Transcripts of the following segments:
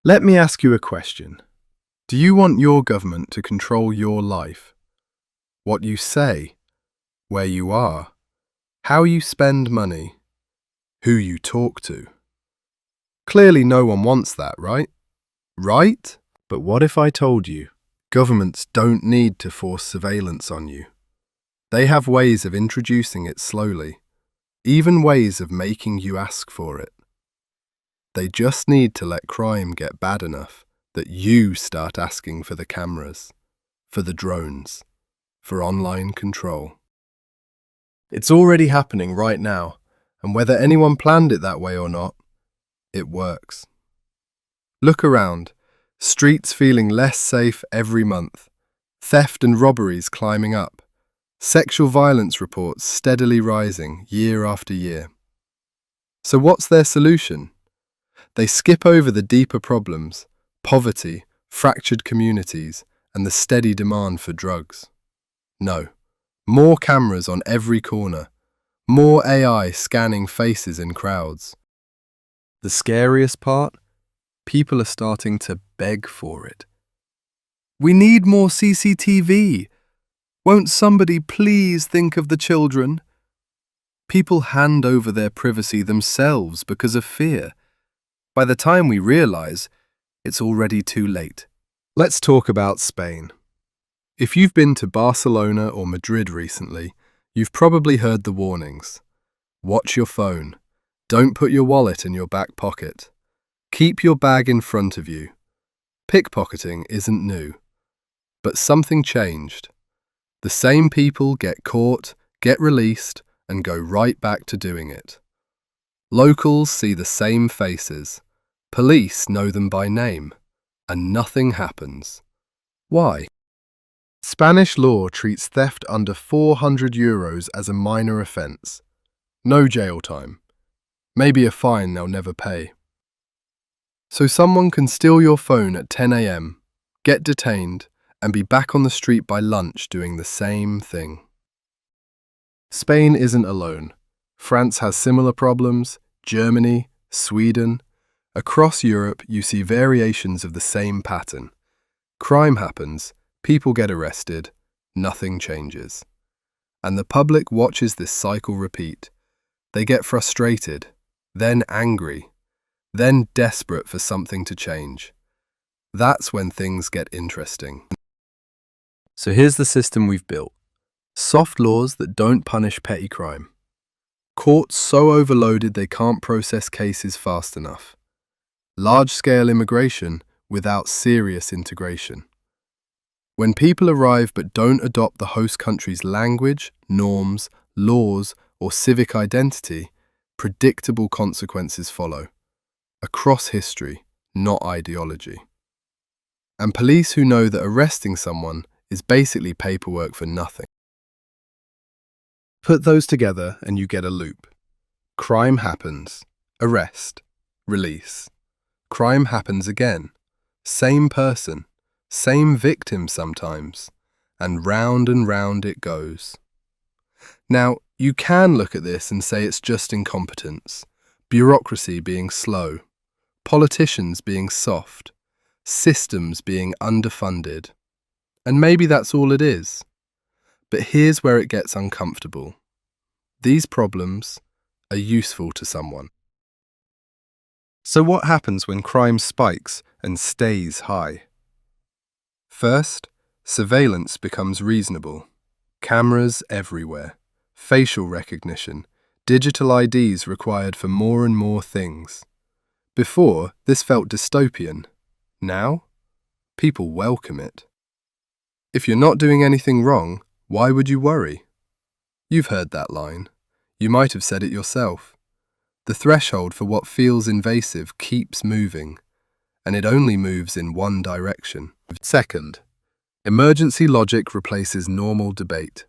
Let me ask you a question. Do you want your government to control your life? What you say, where you are, how you spend money, who you talk to? Clearly no one wants that, right? Right? But what if I told you governments don't need to force surveillance on you? They have ways of introducing it slowly, even ways of making you ask for it. They just need to let crime get bad enough that you start asking for the cameras, for the drones, for online control. It's already happening right now, and whether anyone planned it that way or not, it works. Look around, streets feeling less safe every month, theft and robberies climbing up, sexual violence reports steadily rising year after year. So what's their solution? They skip over the deeper problems, poverty, fractured communities, and the steady demand for drugs. No, more cameras on every corner, more AI scanning faces in crowds. The scariest part? People are starting to beg for it. We need more CCTV. Won't somebody please think of the children? People hand over their privacy themselves because of fear. By the time we realize, it's already too late. Let's talk about Spain. If you've been to Barcelona or Madrid recently, you've probably heard the warnings. Watch your phone. Don't put your wallet in your back pocket. Keep your bag in front of you. Pickpocketing isn't new. But something changed. The same people get caught, get released, and go right back to doing it. Locals see the same faces. Police know them by name. And nothing happens. Why? Spanish law treats theft under €400 as a minor offence. No jail time. Maybe a fine they'll never pay. So someone can steal your phone at 10 a.m., get detained, and be back on the street by lunch doing the same thing. Spain isn't alone. France has similar problems, Germany, Sweden. Across Europe, you see variations of the same pattern. Crime happens, people get arrested, nothing changes. And the public watches this cycle repeat. They get frustrated, then angry, then desperate for something to change. That's when things get interesting. So here's the system we've built. Soft laws that don't punish petty crime. Courts so overloaded they can't process cases fast enough. Large-scale immigration without serious integration. When people arrive but don't adopt the host country's language, norms, laws, or civic identity, predictable consequences follow. Across history, not ideology. And police who know that arresting someone is basically paperwork for nothing. Put those together and you get a loop. Crime happens. Arrest. Release. Crime happens again. Same person. Same victim sometimes. And round it goes. Now, you can look at this and say it's just incompetence. Bureaucracy being slow. Politicians being soft. Systems being underfunded. And maybe that's all it is. But here's where it gets uncomfortable. These problems are useful to someone. So what happens when crime spikes and stays high? First, surveillance becomes reasonable. Cameras everywhere. Facial recognition. Digital IDs required for more and more things. Before, this felt dystopian. Now, people welcome it. If you're not doing anything wrong, why would you worry? You've heard that line. You might have said it yourself. The threshold for what feels invasive keeps moving, and it only moves in one direction. Second, emergency logic replaces normal debate.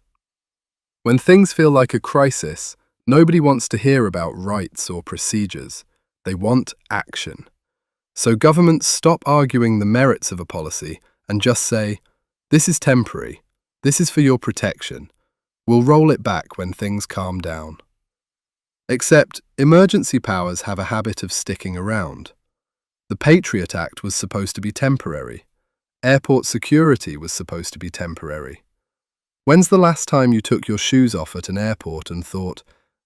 When things feel like a crisis, nobody wants to hear about rights or procedures. They want action. So governments stop arguing the merits of a policy and just say, "This is temporary. This is for your protection. We'll roll it back when things calm down." Except emergency powers have a habit of sticking around. The Patriot Act was supposed to be temporary. Airport security was supposed to be temporary. When's the last time you took your shoes off at an airport and thought,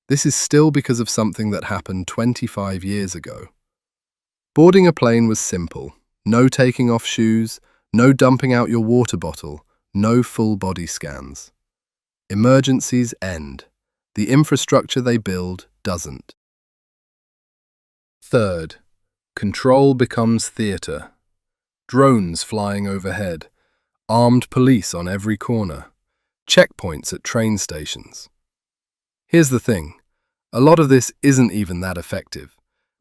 this is still because of something that happened 25 years ago? Boarding a plane was simple. No taking off shoes, no dumping out your water bottle, no full body scans. Emergencies end. The infrastructure they build doesn't. Third, control becomes theatre. Drones flying overhead, armed police on every corner, checkpoints at train stations. Here's the thing, a lot of this isn't even that effective,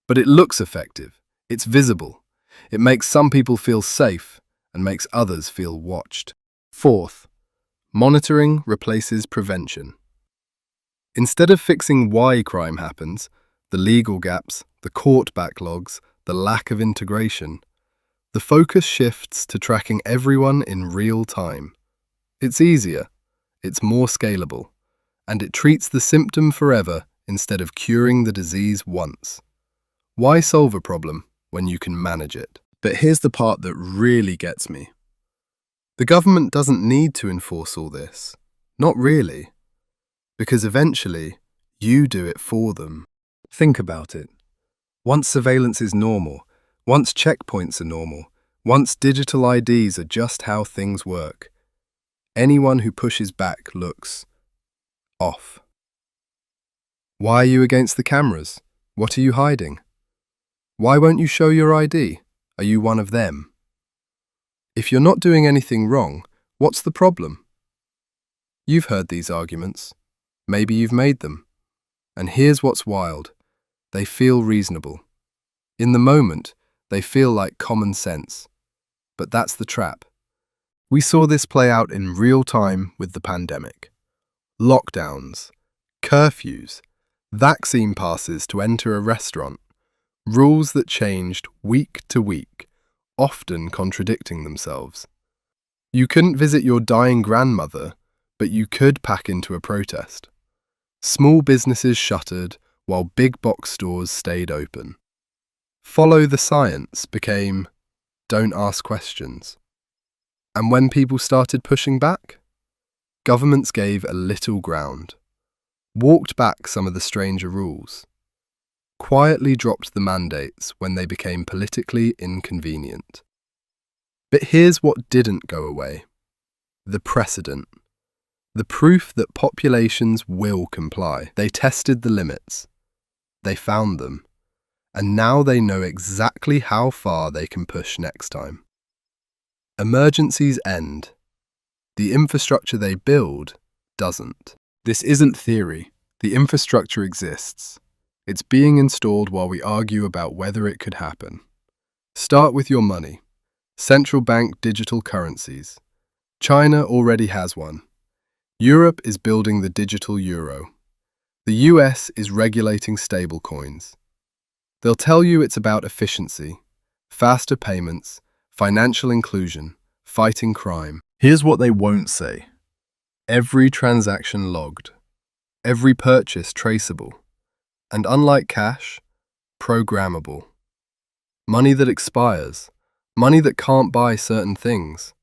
but it looks effective, it's visible, it makes some people feel safe and makes others feel watched. Fourth, monitoring replaces prevention. Instead of fixing why crime happens, the legal gaps, the court backlogs, the lack of integration, the focus shifts to tracking everyone in real time. It's easier, it's more scalable, and it treats the symptom forever instead of curing the disease once. Why solve a problem when you can manage it? But here's the part that really gets me. The government doesn't need to enforce all this. Not really. Because eventually, you do it for them. Think about it. Once surveillance is normal, once checkpoints are normal, once digital IDs are just how things work, anyone who pushes back looks off. Why are you against the cameras? What are you hiding? Why won't you show your ID? Are you one of them? If you're not doing anything wrong, what's the problem? You've heard these arguments. Maybe you've made them. And here's what's wild. They feel reasonable. In the moment, they feel like common sense. But that's the trap. We saw this play out in real time with the pandemic. Lockdowns, curfews, vaccine passes to enter a restaurant, rules that changed week to week, often contradicting themselves. You couldn't visit your dying grandmother, but you could pack into a protest. Small businesses shuttered while big box stores stayed open. Follow the science became don't ask questions. And when people started pushing back, governments gave a little ground, walked back some of the stranger rules, quietly dropped the mandates when they became politically inconvenient. But here's what didn't go away: the precedent. The proof that populations will comply. They tested the limits. They found them. And now they know exactly how far they can push next time. Emergencies end. The infrastructure they build doesn't. This isn't theory. The infrastructure exists. It's being installed while we argue about whether it could happen. Start with your money. Central bank digital currencies. China already has one. Europe is building the digital euro. The US is regulating stablecoins. They'll tell you it's about efficiency, faster payments, financial inclusion, fighting crime. Here's what they won't say. Every transaction logged. Every purchase traceable. And unlike cash, programmable. Money that expires. Money that can't buy certain things.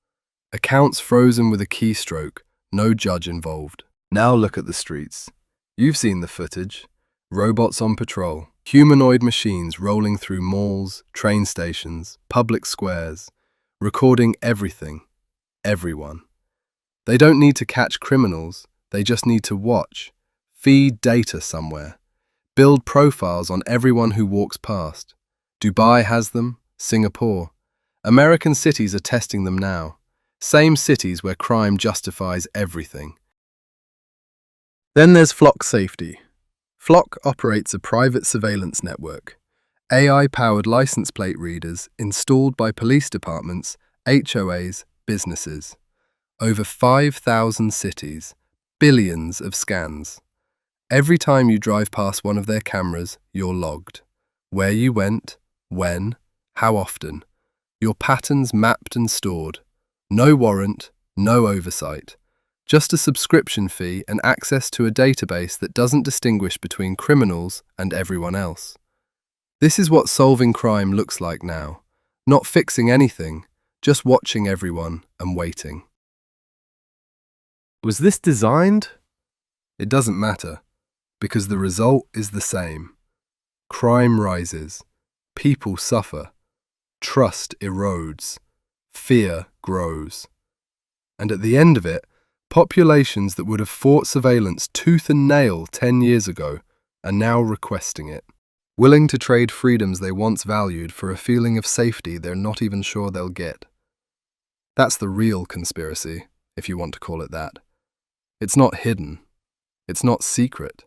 Accounts frozen with a keystroke. No judge involved. Now look at the streets. You've seen the footage. Robots on patrol. Humanoid machines rolling through malls, train stations, public squares, recording everything, everyone. They don't need to catch criminals, they just need to watch, feed data somewhere, build profiles on everyone who walks past. Dubai has them, Singapore. American cities are testing them now. Same cities where crime justifies everything. Then there's Flock Safety. Flock operates a private surveillance network, AI-powered license plate readers installed by police departments, HOAs, businesses. Over 5,000 cities, billions of scans. Every time you drive past one of their cameras, you're logged. Where you went, when, how often. Your patterns mapped and stored. No warrant, no oversight. Just a subscription fee and access to a database that doesn't distinguish between criminals and everyone else. This is what solving crime looks like now. Not fixing anything, just watching everyone and waiting. Was this designed? It doesn't matter, because the result is the same. Crime rises, people suffer, trust erodes, fear grows. And at the end of it, populations that would have fought surveillance tooth and nail 10 years ago are now requesting it, willing to trade freedoms they once valued for a feeling of safety they're not even sure they'll get. That's the real conspiracy, if you want to call it that. It's not hidden. It's not secret.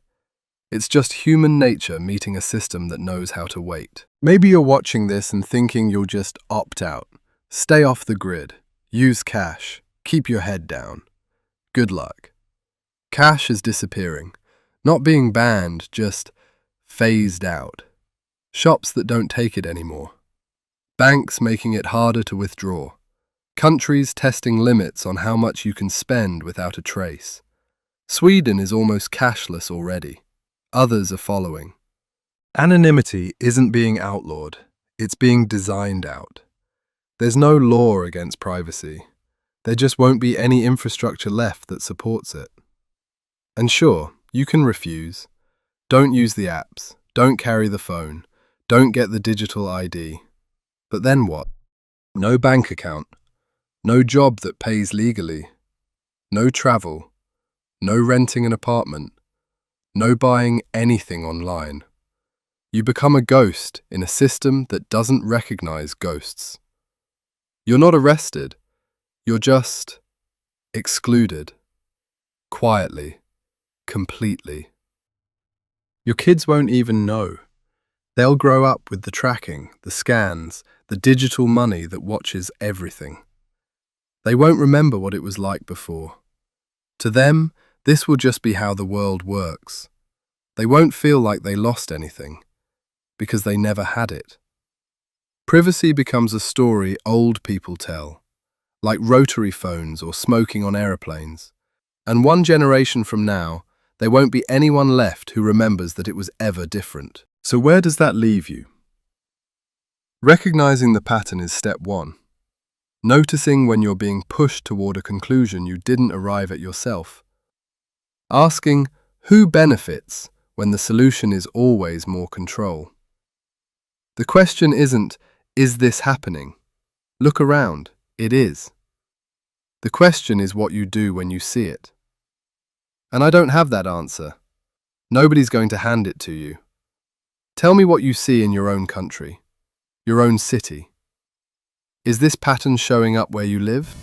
It's just human nature meeting a system that knows how to wait. Maybe you're watching this and thinking you'll just opt out. Stay off the grid. Use cash. Keep your head down. Good luck. Cash is disappearing. Not being banned, just phased out. Shops that don't take it anymore. Banks making it harder to withdraw. Countries testing limits on how much you can spend without a trace. Sweden is almost cashless already. Others are following. Anonymity isn't being outlawed, it's being designed out. There's no law against privacy. There just won't be any infrastructure left that supports it. And sure, you can refuse. Don't use the apps, don't carry the phone, don't get the digital ID. But then what? No bank account, no job that pays legally, no travel, no renting an apartment, no buying anything online. You become a ghost in a system that doesn't recognize ghosts. You're not arrested, you're just excluded. Quietly, completely. Your kids won't even know. They'll grow up with the tracking, the scans, the digital money that watches everything. They won't remember what it was like before. To them, this will just be how the world works. They won't feel like they lost anything, because they never had it. Privacy becomes a story old people tell, like rotary phones or smoking on aeroplanes. And one generation from now, there won't be anyone left who remembers that it was ever different. So where does that leave you? Recognizing the pattern is step one. Noticing when you're being pushed toward a conclusion you didn't arrive at yourself. Asking, who benefits, when the solution is always more control? The question isn't, is this happening? Look around, it is. The question is what you do when you see it. And I don't have that answer. Nobody's going to hand it to you. Tell me what you see in your own country, your own city. Is this pattern showing up where you live?